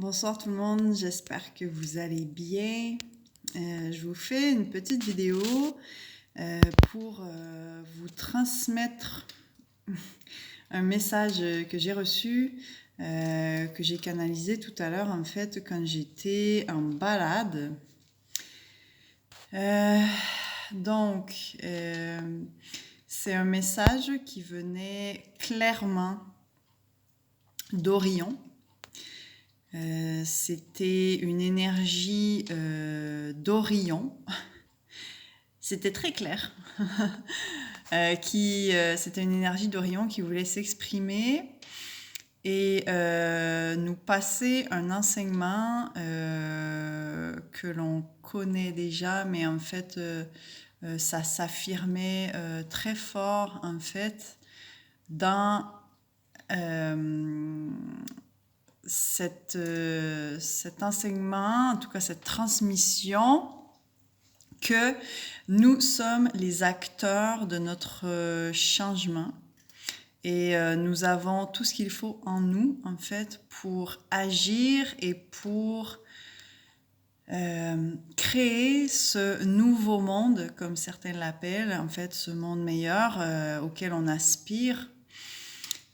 Bonsoir tout le monde, j'espère que vous allez bien. Je vous fais une petite vidéo pour vous transmettre un message que j'ai reçu, que j'ai canalisé tout à l'heure en fait quand j'étais en balade. Donc, c'est un message qui venait clairement d'Orion. C'était une énergie d'Orion. C'était très clair. C'était une énergie d'Orion qui voulait s'exprimer et nous passer un enseignement que l'on connaît déjà, mais en fait, ça s'affirmait très fort en fait dans cet enseignement, en tout cas cette transmission, que nous sommes les acteurs de notre changement et nous avons tout ce qu'il faut en nous, en fait, pour agir et pour créer ce nouveau monde, comme certains l'appellent, en fait, ce monde meilleur auquel on aspire.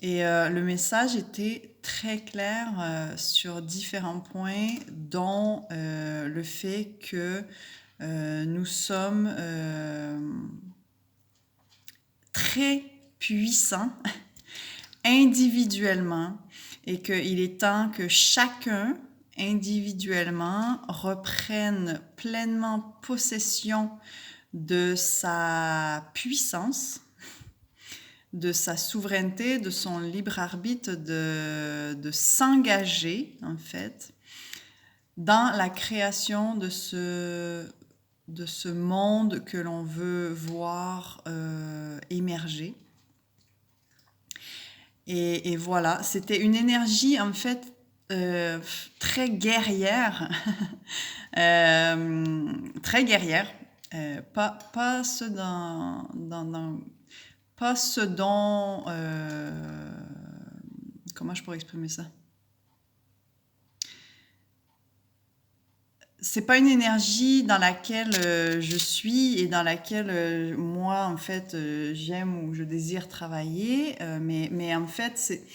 Et le message était très clair sur différents points, dont le fait que nous sommes très puissants individuellement et qu'il est temps que chacun individuellement reprenne pleinement possession de sa puissance, de sa souveraineté, de son libre arbitre, de s'engager en fait dans la création de ce monde que l'on veut voir émerger. Et voilà, c'était une énergie en fait très guerrière, très guerrière, pas ce pas ce dont comment je pourrais exprimer ça? C'est pas une énergie dans laquelle je suis et dans laquelle moi en fait j'aime ou je désire travailler, mais en fait c'est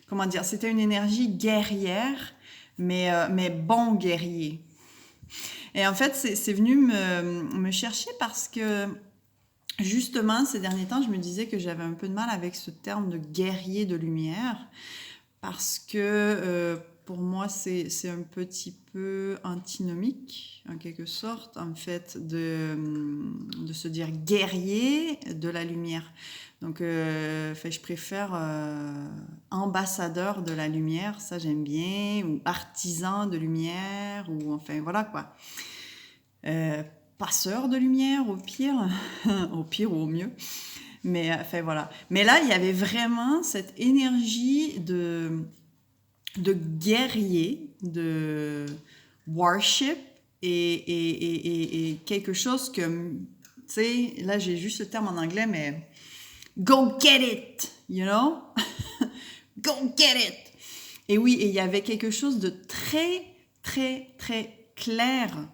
comment dire, c'était une énergie guerrière, mais bon guerrier. Et en fait c'est venu me chercher parce que justement ces derniers temps je me disais que j'avais un peu de mal avec ce terme de guerrier de lumière parce que pour moi, c'est un petit peu antinomique, en quelque sorte, en fait, de se dire guerrier de la lumière. Donc, je préfère ambassadeur de la lumière, ça j'aime bien, ou artisan de lumière, ou enfin, voilà quoi. Passeur de lumière, au pire, au pire ou au mieux. Mais, enfin, voilà. Mais là, il y avait vraiment cette énergie de guerrier, de worship et quelque chose que, tu sais, là j'ai juste le terme en anglais, mais go get it, you know? Go get it! Et oui, et il y avait quelque chose de très, très, très clair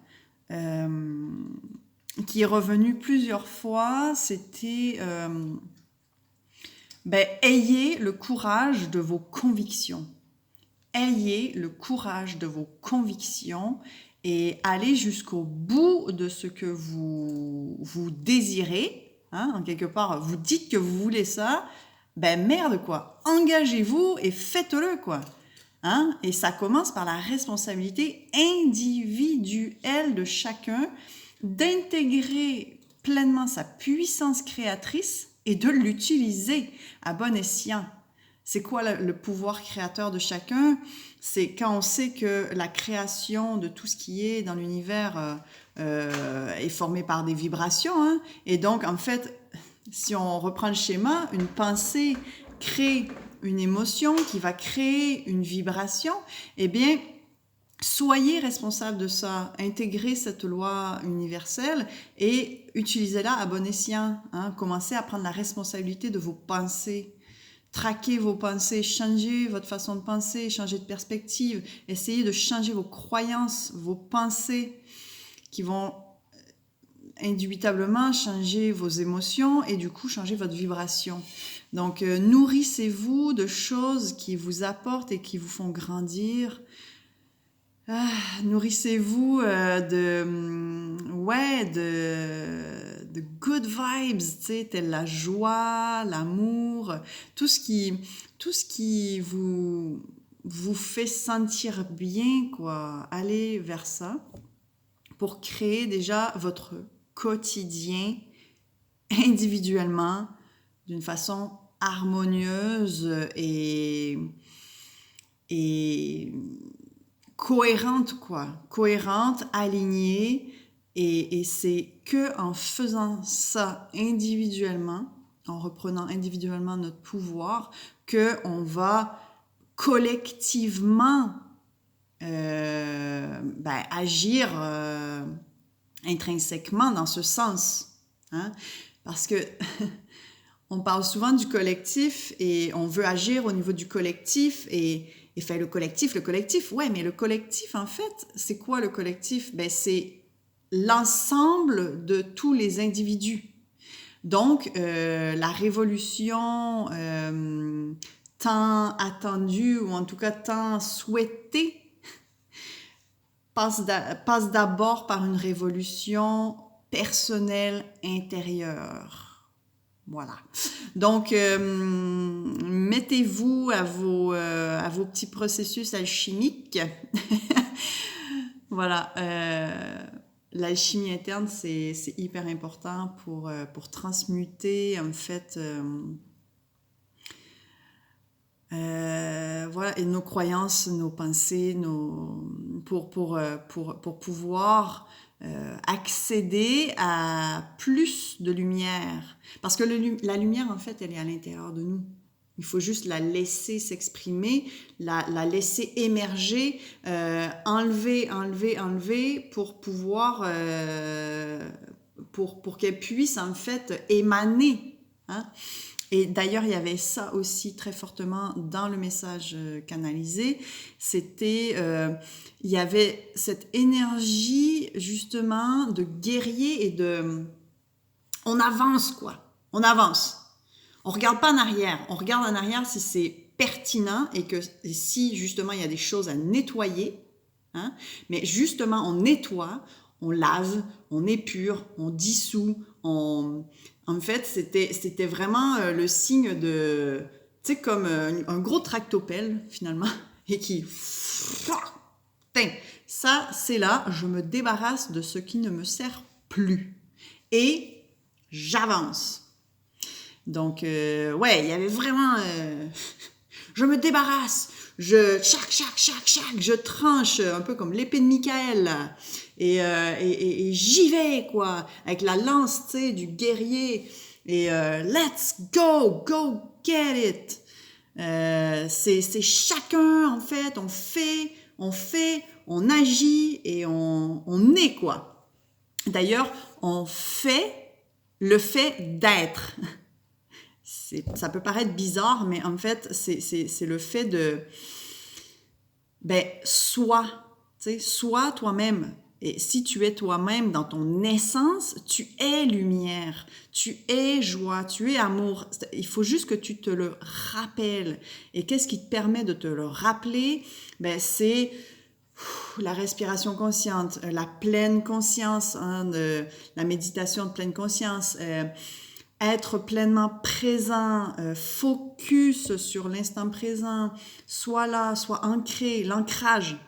qui est revenu plusieurs fois. C'était ayez le courage de vos convictions. Ayez le courage de vos convictions et allez jusqu'au bout de ce que vous désirez. Hein, en quelque part, vous dites que vous voulez ça, merde quoi. Engagez-vous et faites-le quoi. Hein? Et ça commence par la responsabilité individuelle de chacun d'intégrer pleinement sa puissance créatrice et de l'utiliser à bon escient. C'est quoi le pouvoir créateur de chacun? C'est quand on sait que la création de tout ce qui est dans l'univers est formée par des vibrations. Hein? Et donc, en fait, si on reprend le schéma, une pensée crée une émotion qui va créer une vibration. Eh bien, soyez responsable de ça. Intégrez cette loi universelle et utilisez-la à bon escient. Hein? Commencez à prendre la responsabilité de vos pensées. traquer vos pensées, changer votre façon de penser, changer de perspective, essayez de changer vos croyances, vos pensées qui vont indubitablement changer vos émotions et du coup changer votre vibration. Donc nourrissez-vous de choses qui vous apportent et qui vous font grandir. Nourrissez-vous de good vibes, tu sais, telle la joie, l'amour, tout ce qui vous fait sentir bien, quoi. Allez vers ça pour créer déjà votre quotidien individuellement d'une façon harmonieuse et cohérente, quoi. Cohérente, alignée. Et c'est que en faisant ça individuellement, en reprenant individuellement notre pouvoir, qu'on va collectivement agir intrinsèquement dans ce sens. Hein? Parce que on parle souvent du collectif et on veut agir au niveau du collectif et fait le collectif. Ouais, mais le collectif, en fait, c'est quoi le collectif? Ben, c'est l'ensemble de tous les individus. Donc, la révolution tant attendue, ou en tout cas tant souhaitée, passe d'abord par une révolution personnelle intérieure. Voilà. Donc, mettez-vous à vos petits processus alchimiques. Voilà. L'alchimie interne, c'est hyper important pour transmuter, en fait, voilà, et nos croyances, nos pensées, pour pouvoir accéder à plus de lumière. Parce que la lumière, en fait, elle est à l'intérieur de nous. Il faut juste la laisser s'exprimer, la laisser émerger, enlever pour pouvoir, pour qu'elle puisse, en fait, émaner. Hein? Et d'ailleurs, il y avait ça aussi très fortement dans le message canalisé. C'était, il y avait cette énergie justement de guerrier et on avance, quoi. On avance. On regarde pas en arrière. On regarde en arrière si c'est pertinent et si justement il y a des choses à nettoyer. Hein? Mais justement, on nettoie, on lave, on épure, on dissout, En fait, c'était vraiment le signe de, tu sais, comme un gros tractopelle, finalement, et qui... Ça, c'est là, je me débarrasse de ce qui ne me sert plus. Et j'avance. Donc, ouais, il y avait vraiment... je me débarrasse, chac, je tranche, un peu comme l'épée de Michael, et j'y vais, quoi, avec la lance, tu sais, du guerrier, et let's go get it. C'est chacun, en fait, on agit, et on est, quoi. D'ailleurs, on fait le fait d'être. Ça peut paraître bizarre, mais en fait, c'est le fait de... sois toi-même. Et si tu es toi-même dans ton essence, tu es lumière, tu es joie, tu es amour. Il faut juste que tu te le rappelles. Et qu'est-ce qui te permet de te le rappeler? C'est la respiration consciente, la pleine conscience, hein, la méditation de pleine conscience, être pleinement présent, focus sur l'instant présent, soit là, soit ancré, l'ancrage,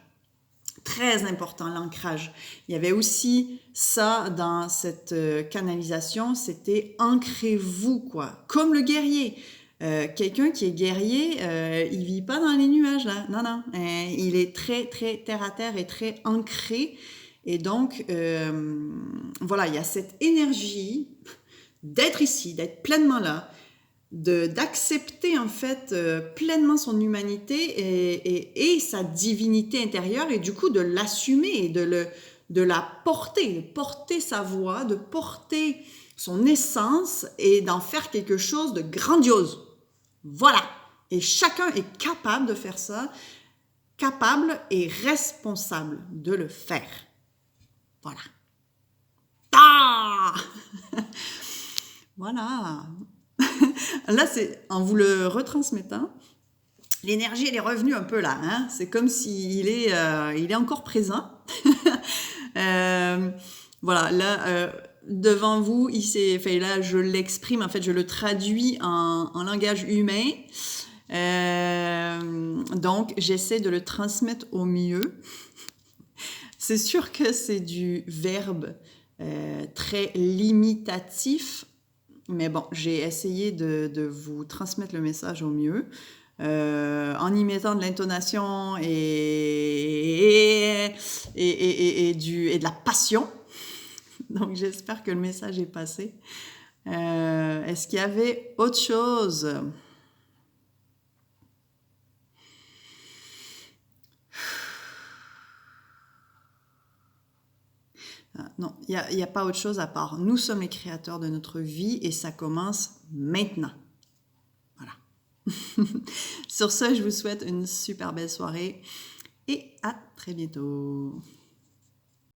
très important, l'ancrage. Il y avait aussi ça dans cette canalisation, c'était ancrez-vous, quoi, comme le guerrier. Quelqu'un qui est guerrier, il vit pas dans les nuages, là. Non. Il est très, très terre à terre et très ancré. Et donc, voilà, il y a cette énergie d'être ici, d'être pleinement là, d'accepter en fait pleinement son humanité et sa divinité intérieure, et du coup de l'assumer et de la porter sa voix, de porter son essence et d'en faire quelque chose de grandiose. Voilà. Et chacun est capable de faire ça, capable et responsable de le faire. Voilà. Ah! Voilà. Là, c'est en vous le retransmettant, l'énergie, elle est revenue un peu là. Hein? C'est comme s'il est, il est encore présent. Voilà, là, devant vous, fait, là, je l'exprime, en fait, je le traduis en langage humain. Donc, j'essaie de le transmettre au mieux. C'est sûr que c'est du verbe très limitatif, mais bon, j'ai essayé de vous transmettre le message au mieux. En y mettant de l'intonation et de la passion. Donc, j'espère que le message est passé. Est-ce qu'il y avait autre chose? Non, il n'y a pas autre chose à part. Nous sommes les créateurs de notre vie et ça commence maintenant. Voilà. Sur ce, je vous souhaite une super belle soirée et à très bientôt.